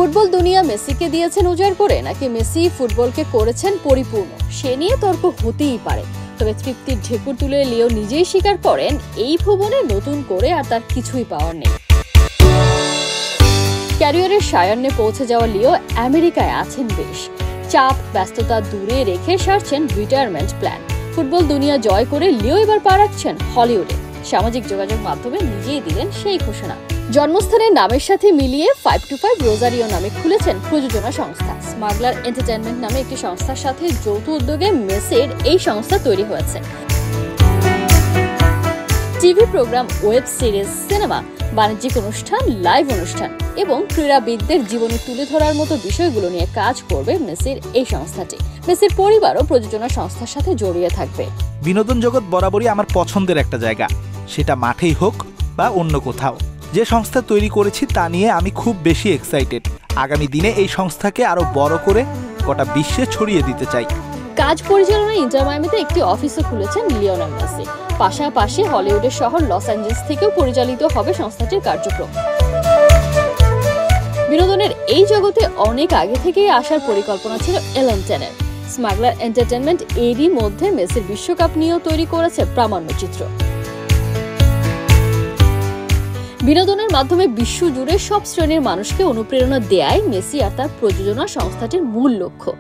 Football দুনিয়া মেসিকে দিয়েছেন উজাড় করে নাকি মেসি ফুটবলকে করেছেন পরিপূর্ণ, সে নিয়ে তর্ক হতেই পারে। তবে তৃপ্তির ঢেকুর তুলে লিও নিজেই স্বীকার করেন এই ভুবনে নতুন করে আর তার কিছুই পাওয়ার নেই। ক্যারিয়ারের সায়ান্নে পৌঁছে যাওয়া লিও আমেরিকায় আছেন বেশ। চাপ ব্যস্ততা দূরে রেখে সারছেন রিটায়ারমেন্ট প্ল্যান। ফুটবল দুনিয়া জয় করে লিও এবার পা রাখছেন হলিউডে। সামাজিক যোগাযোগ মাধ্যমে নিজেই দিলেন সেই ঘোষণা। জন্মস্থানের নামের সাথে মিলিয়ে 525 রোজারিও নামে খুলেছেন প্রযোজনা সংস্থা। স্মাগলার এন্টারটেইনমেন্ট নামে একটি সংস্থার সাথে যৌথ উদ্যোগে মেসির এই সংস্থা তৈরি হয়েছে। TV program, web series, cinema, বাণিজ্যিক অনুষ্ঠান, লাইভ অনুষ্ঠান এবং ক্রীড়াবিদদের জীবনে তুলে ধরার মতো বিষয়গুলো নিয়ে কাজ করবে মেসির এই সংস্থাটি। মেসির পরিবারও প্রযোজনা সংস্থার সাথে জড়িয়ে থাকবে। বিনোদন জগৎ বরাবরই আমার পছন্দের একটা জায়গা, সেটা মাঠেই হোক বা অন্য কোথাও। যে সংস্থা তৈরি করেছি তা নিয়ে আমি খুব বেশি এক্সাইটেড। আগামী দিনে এই সংস্থাকে আরো বড় করে গোটা বিশ্বে ছড়িয়ে দিতে চাই। কাজ পরিচালনায় ইন্টার মায়ামিতে একটি অফিসও খুলেছেন লিওনেল মেসি। পাশাপাশি হলিউডের শহর লস অ্যাঞ্জেলেস থেকেও পরিচালিত হবে সংস্থাটির কার্যক্রম। বিনোদনের এই জগতে অনেক আগে থেকেই আসার পরিকল্পনা ছিল এলন টেনের। স্মাগলার এন্টারটেইনমেন্ট এরই মধ্যে মেসির বিশ্বকাপ নিয়েও তৈরি করেছে প্রামাণ্যচিত্র। বিনোদনের মাধ্যমে বিশ্বজুড়ে সব শ্রেণীর মানুষকে অনুপ্রেরণা দেয়াই মেসি আর তার প্রযোজনা সংস্থাটির মূল লক্ষ্য।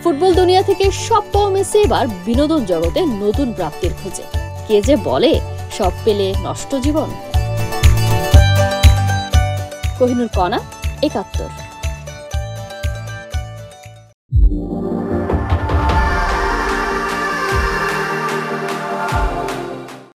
ফুটবল দুনিয়া থেকে সব পাওয়া মেসি এবার বিনোদন জগতে নতুন প্রাপ্তির খোঁজে। কে যে বলে সব পেলে নষ্ট জীবন। কোহিনুর কণা, ৭১।